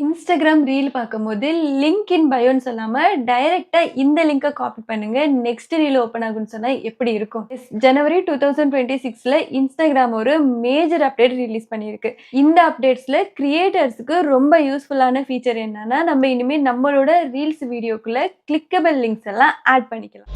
Instagram reel பார்க்கும்போது link in பயோன்னு சொல்லாம டைரக்டா இந்த லிங்கை காப்பி பண்ணுங்க நெக்ஸ்ட் ரீல் ஓப்பன் ஆகும்னு சொன்னா எப்படி இருக்கும்? ஜனவரி 2026ல இன்ஸ்டாகிராம் ஒரு மேஜர் அப்டேட் ரிலீஸ் பண்ணியிருக்கு. இந்த அப்டேட்ஸ்ல கிரியேட்டர்ஸ்க்கு ரொம்ப யூஸ்ஃபுல்லான ஃபீச்சர் என்னன்னா, நம்ம இனிமே நம்மளோட ரீல்ஸ் வீடியோக்குள்ள கிளிக்கபிள் லிங்க்ஸ் எல்லாம் ஆட் பண்ணிக்கலாம்.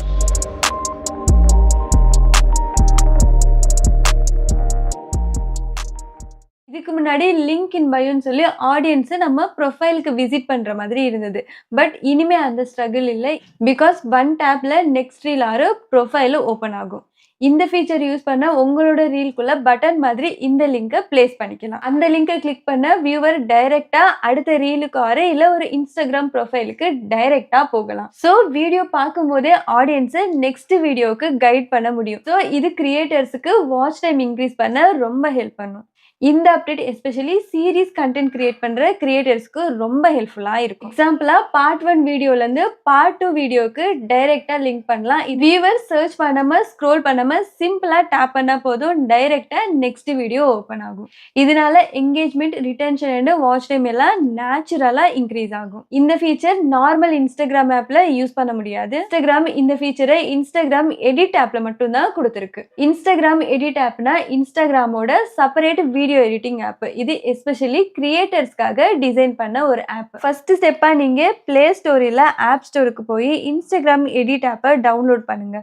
இதுக்கு முன்னாடி லிங்க் இன் பயோன்னு சொல்லி ஆடியன்ஸை நம்ம ப்ரொஃபைலுக்கு விசிட் பண்ணுற மாதிரி இருந்தது. பட் இனிமே அந்த ஸ்ட்ரகிள் இல்லை. பிகாஸ் ஒன் டேப்ல நெக்ஸ்ட் ரீல் ஆறு ப்ரொஃபைலு ஓப்பன் ஆகும். இந்த ஃபீச்சர் யூஸ் பண்ண உங்களோட ரீல்குள்ள பட்டன் மாதிரி இந்த லிங்கை பிளேஸ் பண்ணிக்கலாம். அந்த லிங்கை கிளிக் பண்ண வியூவர் டைரக்டா அடுத்த ரீலுக்கு ஆறு இல்லை ஒரு இன்ஸ்டாகிராம் ப்ரொஃபைலுக்கு டைரக்டா போகலாம். ஸோ வீடியோ பார்க்கும் போதே ஆடியன்ஸை நெக்ஸ்ட் வீடியோவுக்கு கைட் பண்ண முடியும். ஸோ இது கிரியேட்டர்ஸுக்கு வாட்ச் டைம் இன்க்ரீஸ் பண்ண ரொம்ப ஹெல்ப் பண்ணும். இந்த update especially series content create பண்ற கிரியேட்டர்ஸ்க்கு ரொம்ப ஹெல்ப்ஃபுல்லா இருக்கும். எக்ஸாம்பிளா பார்ட் 1 வீடியோல இருந்து பார்ட் 2 வீடியோக்கு டைரக்டா லிங்க் பண்ணலாம். வியூவர் சர்ச் பண்ணாம ஸ்க்ரோல் பண்ணாம சிம்பிளா டேப் பண்ணா போதும் டைரக்டா நெக்ஸ்ட் வீடியோ ஓப்பன் ஆகும். இதனால engagement, retention and watch time எல்லாம் நேச்சுரலா இன்க்ரீஸ் ஆகும். இந்த ஃபீச்சர் நார்மல் இன்ஸ்டாகிராம் ஆப்ல யூஸ் பண்ண முடியாது. இன்ஸ்டாகிராம் இந்த ஃபீச்சரை இன்ஸ்டாகிராம் எடிட் ஆப்ல மட்டும் தான் கொடுத்திருக்கு. இன்ஸ்டாகிராம் எடிட் ஆப்னா இன்ஸ்டாகிராமோட செப்பரேட் வீடியோ எடிட்டிங் ஆப். இது எஸ்பெஷலி கிரியேட்டர்ஸ்க்காக டிசைன் பண்ண ஒரு ஆப். ஃபர்ஸ்ட் ஸ்டெப்பா நீங்க பிளே ஸ்டோரில் ஆப் ஸ்டோருக்கு போய் இன்ஸ்டாகிராம் எடிட் ஆப்பை டவுன்லோட் பண்ணுங்க.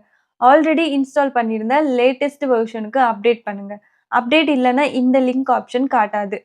ஆல்ரெடி இன்ஸ்டால் பண்ணியிருந்த லேட்டஸ்ட் வெர்ஷனுக்கு அப்டேட் பண்ணுங்க. அப்டேட் இல்லைன்னா இந்த லிங்க் ஆப்ஷன் காட்டாது.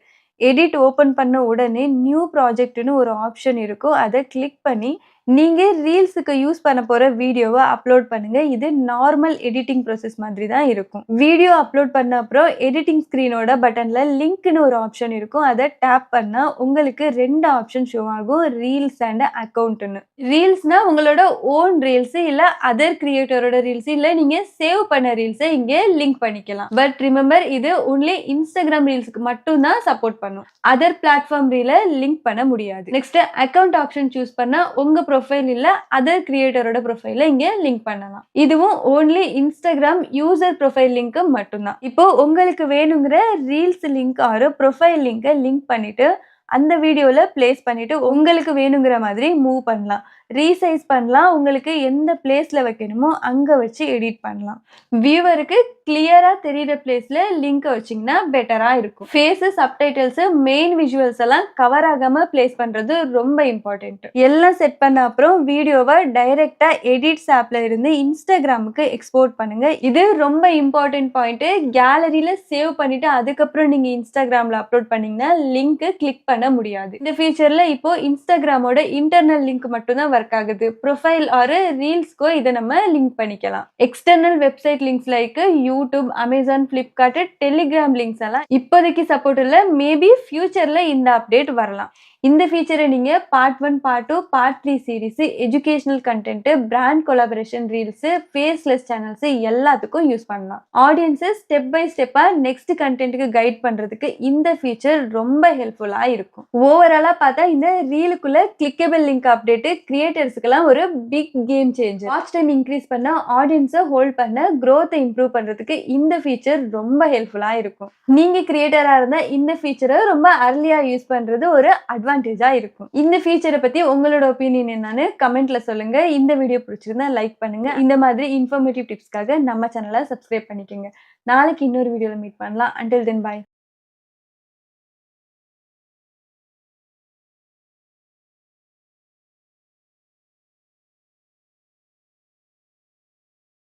எடிட் ஓப்பன் பண்ண உடனே நியூ ப்ராஜெக்ட்னு ஒரு ஆப்ஷன் இருக்கும். அதை கிளிக் பண்ணி நீங்க ரீல்ஸுக்கு யூஸ் பண்ண போற வீடியோவை அப்லோட் பண்ணுங்க. இது நார்மல் எடிட்டிங் ப்ராசஸ் மாதிரி தான் இருக்கும். வீடியோ அப்லோட் பண்ண அப்புறம் எடிட்டிங் ஸ்கிரீனோட பட்டன்ல லிங்க்னு ஒரு ஆப்ஷன் இருக்கும். அதை டேப் பண்ணா உங்களுக்கு 2 ஆப்ஷன் ஷோ ஆகும், ரீல்ஸ் அண்ட் அக்கௌண்ட்னு. ரீல்ஸ்னா உங்களோட ஓன் ரீல்ஸ் இல்ல அதர் கிரியேட்டரோட ரீல்ஸ் இல்ல நீங்க சேவ் பண்ண ரீல்ஸை இங்கே லிங்க் பண்ணிக்கலாம். பட் ரிமெம்பர், இது ஒன்லி இன்ஸ்டாகிராம் ரீல்ஸ்க்கு மட்டும் தான் சப்போர்ட் பண்ணும். அதர் பிளாட்ஃபார்ம் ரீல லிங்க் பண்ண முடியாது. நெக்ஸ்ட் அக்கௌண்ட் ஆப்ஷன் சூஸ் பண்ணா உங்க ப்ரொஃபைல் இல்ல அதர் கிரியேட்டரோட ப்ரொஃபைல இங்க லிங்க் பண்ணலாம். இதுவும் only Instagram user profile link மட்டும்தான். இப்போ உங்களுக்கு வேணுங்கிற ரீல்ஸ் லிங்க் ஆறு ப்ரொஃபைல் லிங்கை லிங்க் பண்ணிட்டு அந்த வீடியோல பிளேஸ் பண்ணிட்டு உங்களுக்கு வேணுங்கிற மாதிரி மூவ் பண்ணலாம், ரீசைஸ் பண்ணலாம். உங்களுக்கு எந்த பிளேஸ்ல வைக்கணுமோ அங்க வச்சு எடிட் பண்ணலாம். வியூவருக்கு கிளியரா தெரியுற பிளேஸ்ல லிங்க் வச்சிங்கன்னா பெட்டரா இருக்கும். ஃபேஸ், சப்டைட்டில்ஸ், மெயின் விஷுவல்ஸ் எல்லாம் கவர் ஆகாம பிளேஸ் பண்றது ரொம்ப இம்பார்ட்டன்ட். எல்லாம் செட் பண்ண அப்புறம் வீடியோவை டைரக்டா எடிட்ஸ் ஆப்ல இருந்து இன்ஸ்டாகிராமுக்கு எக்ஸ்போர்ட் பண்ணுங்க. இது ரொம்ப இம்பார்ட்டன்ட் பாயிண்ட். கேலரியில சேவ் பண்ணிட்டு அதுக்கப்புறம் நீங்க இன்ஸ்டாகிராம்ல அப்லோட் பண்ணீங்கன்னா லிங்க் கிளிக் பண்ண முடியாது. இந்த ஃபீச்சர்ல இப்போ இன்ஸ்டாகிராமோட இன்டர்னல் லிங்க் மட்டும் தான் ஒர்க் ஆகுது. ப்ரொஃபைல் ஆர் ரீல்ஸ்க்கோ இதை நம்ம லிங்க் பண்ணிக்கலாம். External website links like YouTube, Amazon, Flipkart, Telegram links எல்லாம் இப்போதைக்கு சப்போர்ட் இல்லை. மேபி ஃபியூச்சர்ல இந்த அப்டேட் வரலாம். இந்த ஃபீச்சரை நீங்க part 1, part 2, part 3 series, educational content, brand collaboration reels, faceless channels எல்லாத்துக்கும் யூஸ் பண்ணலாம். ஆடியன்ஸை ஸ்டெப் பை ஸ்டெப்பா நெக்ஸ்ட் கண்டென்ட்டுக்கு கைட் பண்றதுக்கு இந்த ஃபீச்சர் ரொம்ப ஹெல்ப்ஃபுல்லா இருக்கும். ஓவராலா பார்த்தா இந்த ரீலுக்குள்ள கிளிக்கபிள் லிங்க் அப்டேட் கிரியேட்டர்ஸ்க்குலாம் ஒரு big game changer. Watch time increase பண்ண, ஆடியன்ஸை ஹோல்ட் பண்ண, growth இம்ப்ரூவ் பண்றதுக்கு இந்த ஃபீச்சர் ரொம்ப ஹெல்ப்ஃபுல்லா இருக்கும். நீங்க கிரியேட்டரா இருந்தா இந்த ஃபீச்சரை ரொம்ப அர்லியா யூஸ் பண்றது ஒரு அட்வான்டேஜா இருக்கும். இந்த ஃபீச்சரை பத்தி உங்களோட ஒப்பீனியன் என்னன்னு கமெண்ட்ல சொல்லுங்க. இந்த வீடியோ பிடிச்சிருந்தா லைக் பண்ணுங்க. இந்த மாதிரி இன்ஃபர்மேட்டிவ் டிப்ஸ்க்காக நம்ம சேனலை சப்ஸ்கிரைப் பண்ணிக்கோங்க. நாளைக்கு இன்னொரு வீடியோல மீட் பண்ணலாம். until then bye.